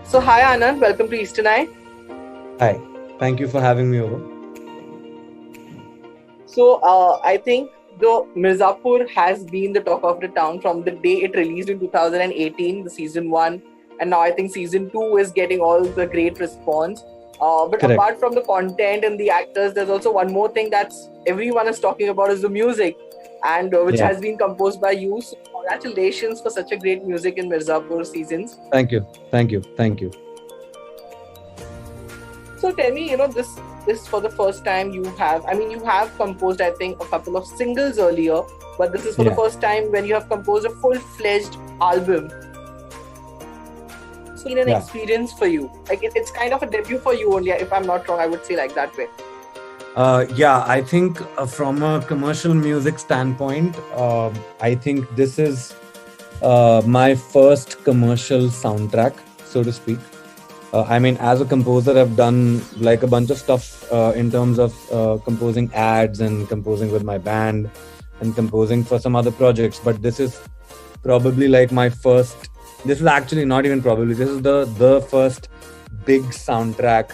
So, hi Anand, welcome to Eastern Eye. Hi, thank you for having me over. So, I think the Mirzapur has been the talk of the town from the day it released in 2018, the season one, and now I think season two is getting all the great response. But Correct. apart from the content and the actors, there's also one more thing that's everyone is talking about is the music, and which Yeah. has been composed by you. So, congratulations for such a great music in Mirzapur seasons. Thank you. Thank you. Thank you. So tell me, this for the first time you have. I mean, you have composed, I think, a couple of singles earlier, but this is for the Yeah. first time when you have composed a full-fledged album. So, an Yeah. experience for you. Like it's kind of a debut for you only. If I'm not wrong, I would say like that way. Yeah, I think from a commercial music standpoint, I think this is my first commercial soundtrack, so to speak. I mean, as a composer, I've done like a bunch of stuff in terms of composing ads and composing with my band and composing for some other projects. But this is probably like my first. This is actually not even probably. This is the first big soundtrack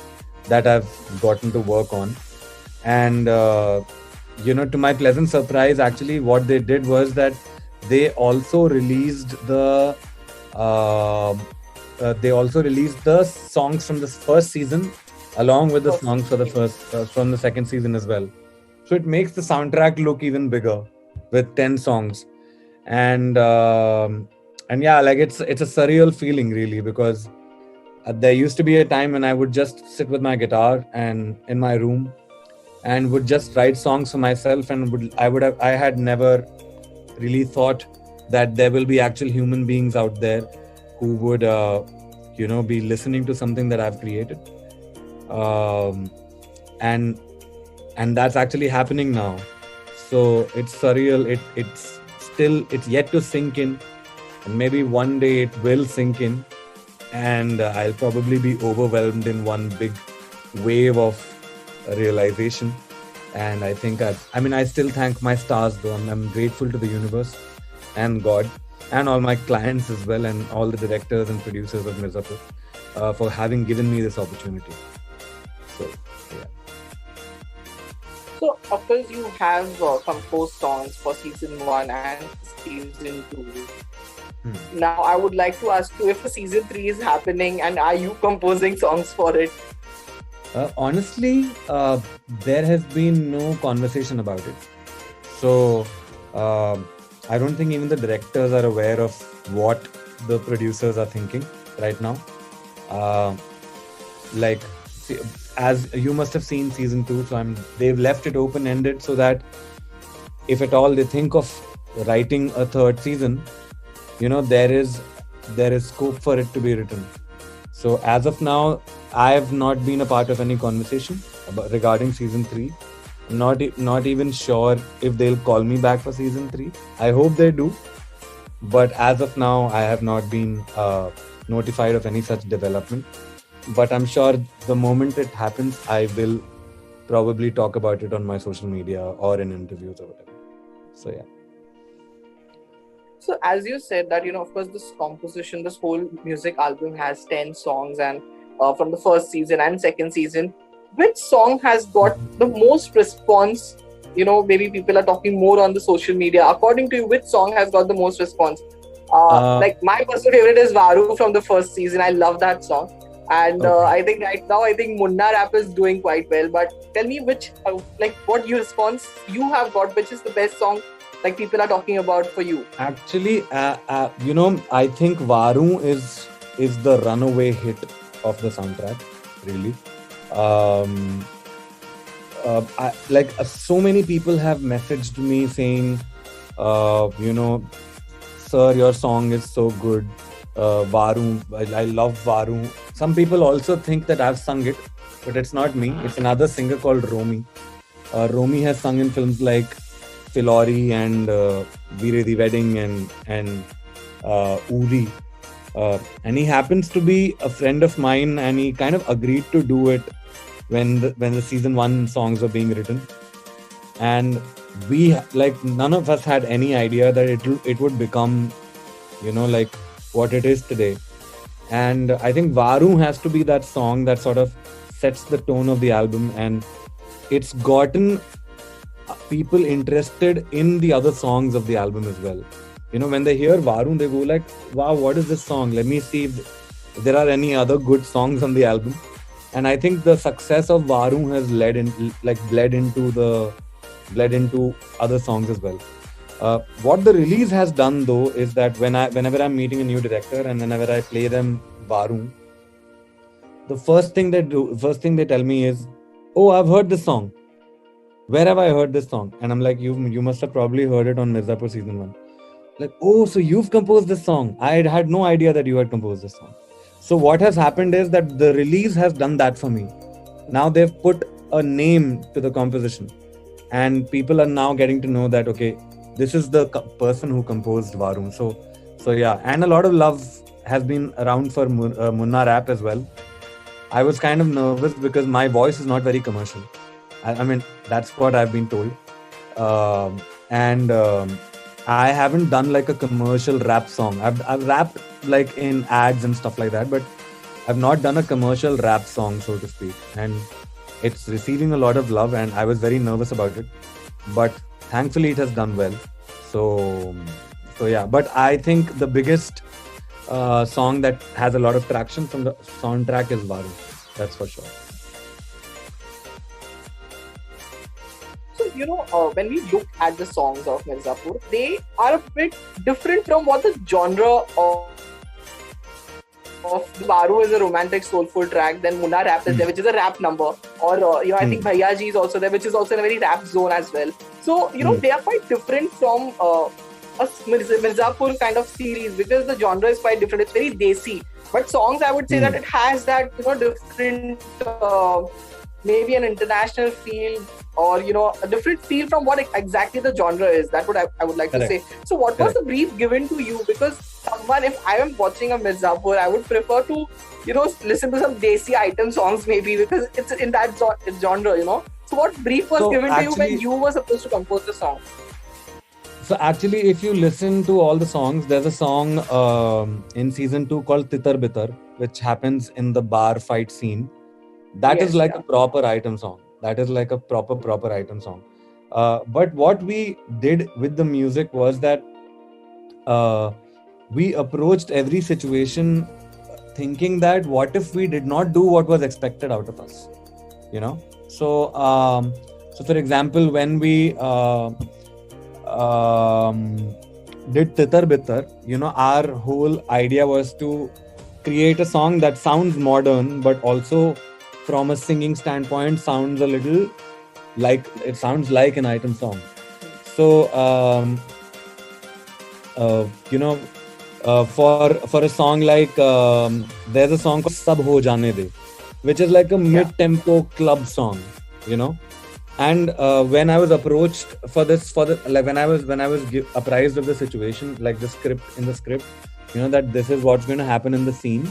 that I've gotten to work on, and to my pleasant surprise, actually, what they did was that they also released uh, the songs from the first season along with the First songs for the season. first from the second season as well. So it makes the soundtrack look even bigger with 10 songs. And yeah, like it's a surreal feeling really, because there used to be a time when I would just sit with my guitar and in my room and would just write songs for myself, and I had never really thought that there will be actual human beings out there who would be listening to something that I've created. Um, and and that's actually happening now. So it's surreal. It's yet to sink in, and maybe one day it will sink in, and I'll probably be overwhelmed in one big wave of realization. And I think I still thank my stars though. I'm grateful to the universe and God and all my clients as well, and all the directors and producers of Mirzapur for having given me this opportunity. So yeah. So, of course, you have composed songs for season one and season two. Now, I would like to ask you if a season three is happening, and are you composing songs for it? Honestly, there has been no conversation about it. So uh, I don't think even the directors are aware of what the producers are thinking right now. Uh, like, see, as you must have seen season two, so they've left it open ended so that if at all they think of writing a third season, there is scope for it to be written. So as of now, I have not been a part of any conversation regarding season three. I'm not even sure if they'll call me back for season three. I hope they do, but as of now, I have not been notified of any such development. But I'm sure the moment it happens, I will probably talk about it on my social media or in interviews or whatever. So yeah. So, as you said that of course, this composition, this whole music album has 10 songs, and from the first season and second season, which song has got the most response? Maybe people are talking more on the social media. According to you, which song has got the most response? Like my personal favorite is Varu from the first season. I love that song, and Okay. I think right now Munna Rap is doing quite well. But tell me which, what you response you have got, which is the best song like people are talking about for you. Actually, I think Varu is the runaway hit of the soundtrack. Really, um, so many people have messaged me saying, sir, your song is so good. Varu, I love Varu. Some people also think that I've sung it, but it's not me. It's another singer called Romy. Romy has sung in films like Filori and Veere the Wedding and Uri. And he happens to be a friend of mine, and he kind of agreed to do it when the season one songs were being written. And we, like, none of us had any idea that it would become, like what it is today. And I think Varu has to be that song that sort of sets the tone of the album, and it's gotten people interested in the other songs of the album as well. You know, when they hear Varun, they go like, wow, what is this song? Let me see if there are any other good songs on the album. And I think the success of Varun has bled into other songs as well. What the release has done though is that whenever I'm meeting a new director and whenever I play them Varun, the first thing they tell me is, "Oh, I've heard this song. Where have I heard this song?" And I'm like, "You must have probably heard it on Mirzapur season 1." Like, "Oh, so you've composed this song. I had no idea that you had composed this song." So what has happened is that the release has done that for me. Now they've put a name to the composition, and people are now getting to know that, okay, this is the person who composed Varun. So yeah, and a lot of love has been around for Munna Rap as well. I was kind of nervous because my voice is not very commercial. I mean, that's what I've been told. And I haven't done like a commercial rap song. I've rapped like in ads and stuff like that, but I've not done a commercial rap song, so to speak. And it's receiving a lot of love, and I was very nervous about it. But thankfully, it has done well. So yeah. But I think the biggest song that has a lot of traction from the soundtrack is Varu. That's for sure. So, when we look at the songs of Mirzapur, they are a bit different from what the genre of Varu is a romantic soulful track, then Munna Rap is there, which is a rap number, or I think Bhaiya Ji is also there, which is also in a very rap zone as well. So they are quite different from a Mirzapur kind of series, because the genre is quite different. It's very desi, but songs, I would say that it has that different maybe an international feel, or a different feel from what exactly the genre is. That's what I would like to say. So what was the brief given to you? Because someone, if I am watching a Mirzapur, I would prefer to listen to some desi item songs maybe, because it's in that genre. So what brief was given to you when you were supposed to compose the song? So actually, if you listen to all the songs, there's a song in season 2 called Titar Bitar, which happens in the bar fight scene. That is like a proper item song. That is like a proper item song. But what we did with the music was that we approached every situation thinking that what if we did not do what was expected out of us, So for example, when we did Titar Bitar, our whole idea was to create a song that sounds modern, but also from a singing standpoint sounds a little like an item song. So for a song like there's a song called Sab Ho Jaane De, which is like a mid-tempo club song, And when I was approached for this, when I was apprised of the situation, like the script, that this is what's going to happen in the scene.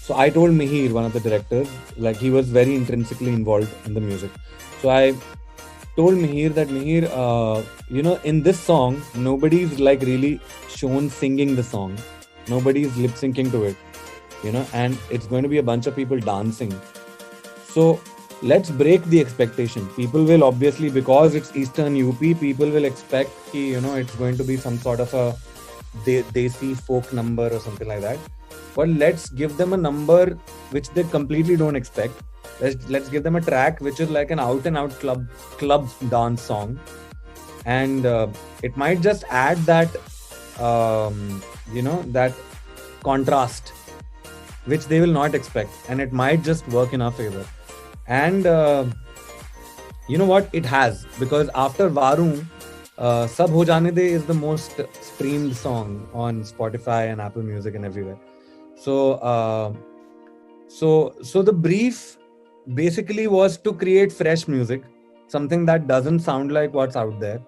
So I told Mihir, one of the directors, like he was very intrinsically involved in the music. So I told Mihir that in this song, nobody's like really shown singing the song. Nobody's lip syncing to it, and it's going to be a bunch of people dancing. So let's break the expectation. People will obviously, because it's Eastern UP, people will expect it's going to be some sort of a desi folk number or something like that. But let's give them a number which they completely don't expect. Let's give them a track which is like an out and out club dance song, and it might just add that that contrast which they will not expect, and it might just work in our favor. And you know what? It has, because after Varun, Sab Ho Jaane De is the most streamed song on Spotify and Apple Music and everywhere. So the brief basically was to create fresh music, something that doesn't sound like what's out there.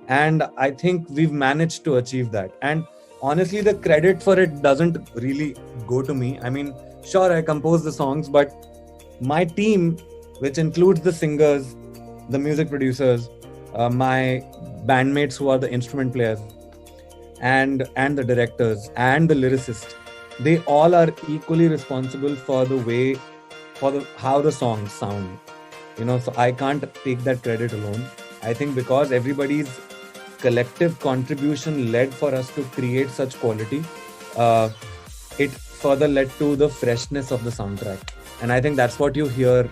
And I think we've managed to achieve that. And honestly, the credit for it doesn't really go to me. I mean, sure, I compose the songs, but my team, which includes the singers, the music producers, my bandmates who are the instrument players, and the directors and the lyricist, they all are equally responsible for the way, for the how the songs sound. So I can't take that credit alone. I think because everybody's collective contribution led for us to create such quality, uh, it further led to the freshness of the soundtrack. And I think that's what you hear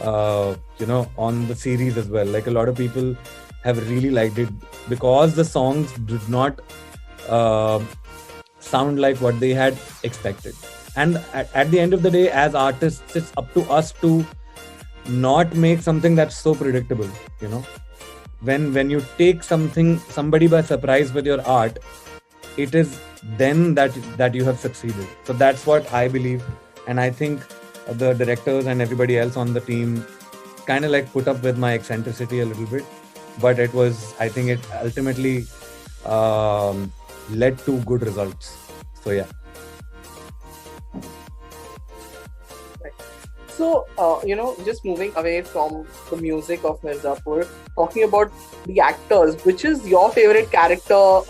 on the series as well. Like, a lot of people have really liked it because the songs did not uh, sound like what they had expected. And at the end of the day, as artists, it's up to us to not make something that's so predictable. When you take somebody by surprise with your art, it is then that you have succeeded. So that's what I believe. And I think the directors and everybody else on the team kind of like put up with my eccentricity a little bit, but I think it ultimately led to good results. So yeah. So, just moving away from the music of Mirzapur, talking about the actors, which is your favorite character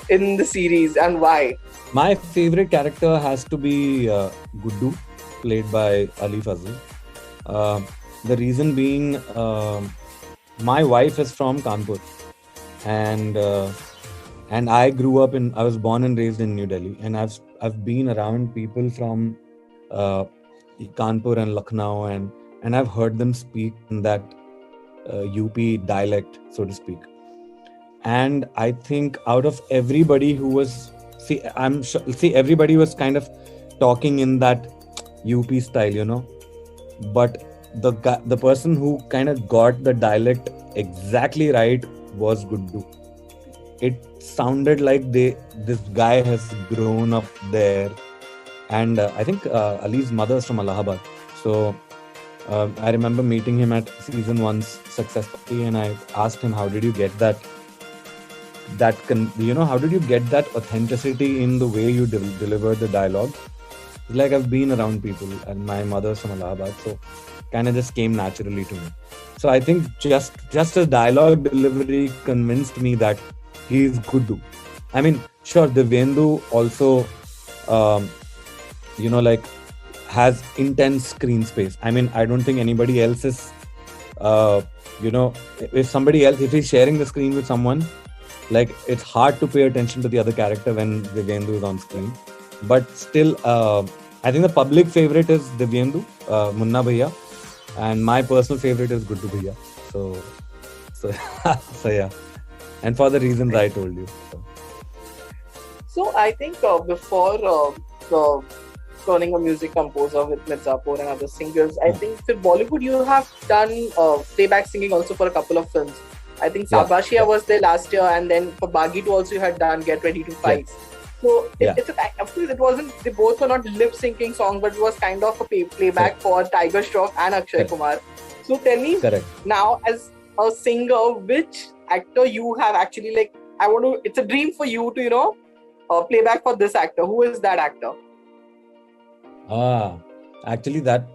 in the series and why? My favorite character has to be Guddu, played by Ali Fazl. The reason being, my wife is from Kanpur, and I was born and raised in New Delhi, and I've been around people from Kanpur and Lucknow, and I've heard them speak in that UP dialect, so to speak. And I think out of everybody who was, everybody was kind of talking in that UP style, but the person who kind of got the dialect exactly right was Guddu. It sounded like this guy has grown up there. And I think Ali's mother is from Allahabad. So I remember meeting him at season 1's Success Party, and I asked him, how did you get how did you get that authenticity in the way you delivered the dialogue? Like, I've been around people, and my mother's from Allahabad, so kind of just came naturally to me. So I think just his dialogue delivery convinced me that he's Guddu. I mean, sure, Divyendu also has intense screen space. I mean, I don't think anybody else is, if he's sharing the screen with someone, like, it's hard to pay attention to the other character when Divyendu is on screen. But still, I think the public favorite is Divyendu, Munna Bhaiya, and my personal favorite is Guddu Bhaiya. So yeah, and for the reasons I told you. So I think before turning a music composer with Mirzapur and other singers, I think for Bollywood you have done playback singing also for a couple of films. I think Sabashia was there last year, and then for Bagi 2 also you had done Get Ready to Fight. So it's of course it wasn't, they both were not lip syncing songs, but it was kind of a playback for Tiger Shroff and Akshay Kumar. So tell me now, as a singer, which actor you have actually, like, it's a dream for you to play back for this actor. Who is that actor? Actually that's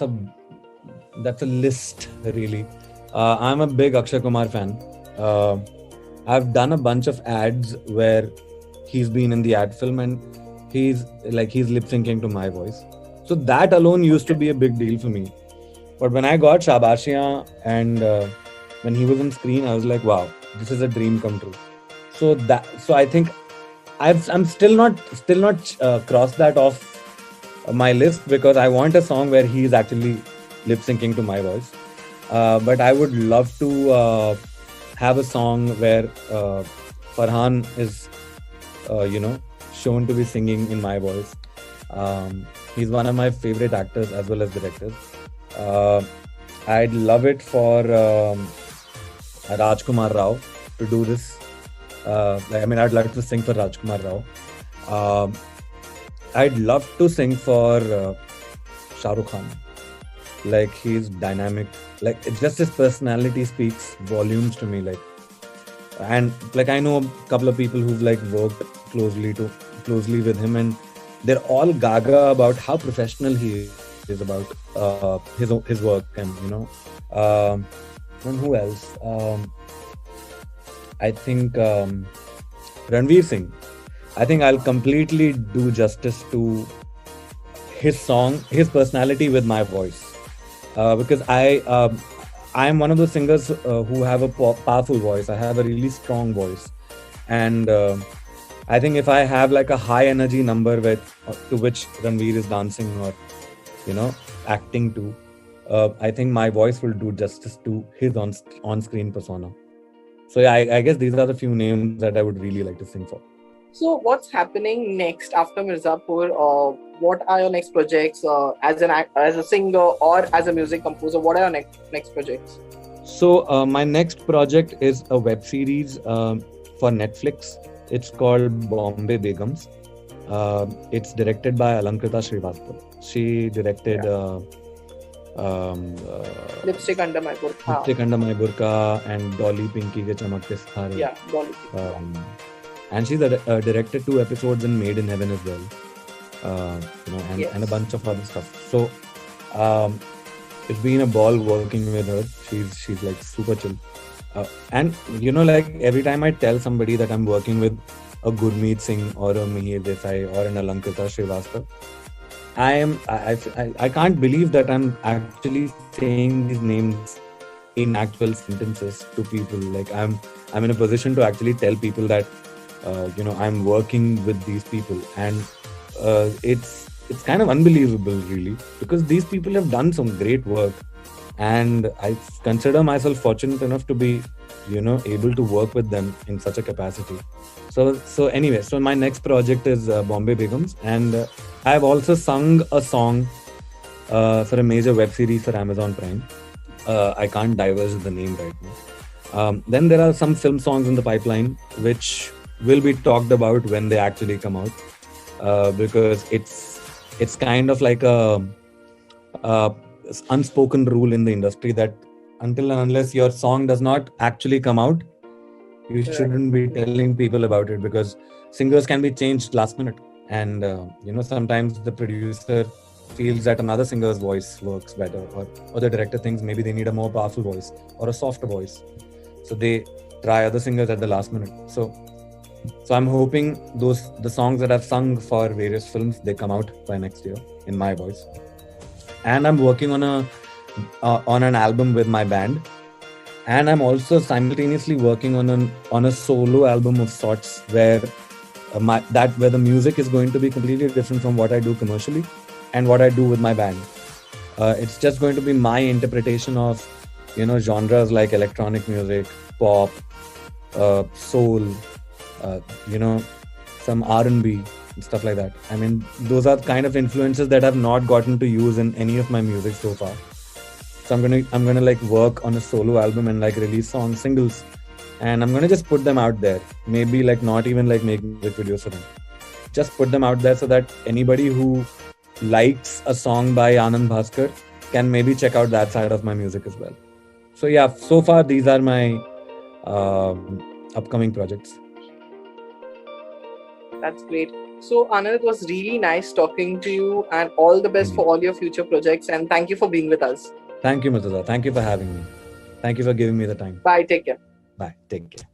a list, really. I'm a big Akshay Kumar fan. I've done a bunch of ads where he's been in the ad film, and he's lip syncing to my voice. So that alone used to be a big deal for me. But when I got Shabashiyan and when he was on screen, I was like, wow, this is a dream come true. So I think I'm still not crossed that off my list, because I want a song where he is actually lip syncing to my voice. But I would love to have a song where Farhan is, shown to be singing in my voice. He's one of my favorite actors as well as directors. I'd love it for Rajkumar Rao to do this. I'd like to sing for Rajkumar Rao. I'd love to sing for Shah Rukh Khan. Like, he's dynamic. Like, it's just his personality speaks volumes to me. I know a couple of people who've worked closely with him, and they're all gaga about how professional he is about his work, and and who else? I think Ranveer Singh. I think I'll completely do justice to his song, his personality with my voice. Because I am one of those singers who have a powerful voice. I have a really strong voice, and I think if I have like a high energy number with to which Ranveer is dancing or you know acting to, I think my voice will do justice to his on screen persona. So yeah, I guess these are the few names that I would really like to sing for. So what's happening next after Mirzapur? What are your next projects as a singer or as a music composer? What are your next projects? So my next project is a web series for Netflix. It's called Bombay Begums. It's directed by Alankrita Srivastav. She directed Lipstick Under My Burqa. Lipstick Under My Burqa and Dolly Pinky Ke Chamakte Sitare. Yeah, Dolly. And she's directed 2 episodes in Made in Heaven as well. And a bunch of other stuff. So it's been a ball working with her. She's like super chill. And like every time I tell somebody that I'm working with a Gurmeet Singh or a Mihir Desai or an Alankrita Srivastav, I can't believe that I'm actually saying these names in actual sentences to people. Like I'm in a position to actually tell people that I'm working with these people, and it's kind of unbelievable really, because these people have done some great work, and I consider myself fortunate enough to be able to work with them in such a capacity. So anyway, so my next project is Bombay Begums, and I have also sung a song for a major web series for Amazon Prime. I can't divulge the name right now. Then there are some film songs in the pipeline which will be talked about when they actually come out, because it's kind of like a unspoken rule in the industry that until and unless your song does not actually come out, you shouldn't be telling people about it, because singers can be changed last minute, and sometimes the producer feels that another singer's voice works better, or the director thinks maybe they need a more powerful voice or a softer voice, so they try other singers at the last minute. So I'm hoping the songs that I've sung for various films, they come out by next year in my voice. And I'm working on an album with my band, and I'm also simultaneously working on a solo album of sorts, where where the music is going to be completely different from what I do commercially and what I do with my band. It's just going to be my interpretation of genres like electronic music, pop, soul, some R&B and stuff like that. I mean, those are kind of influences that I've not gotten to use in any of my music so far. So I'm gonna like work on a solo album and like release singles, and I'm gonna just put them out there. Maybe like not even like make music videos for them. Just put them out there so that anybody who likes a song by Anand Bhaskar can maybe check out that side of my music as well. So yeah, so far these are my upcoming projects. That's great. So Anand, it was really nice talking to you, and all the best for all your future projects, and thank you for being with us. Thank you, Murtaza. Thank you for having me. Thank you for giving me the time. Bye. Take care. Bye. Take care.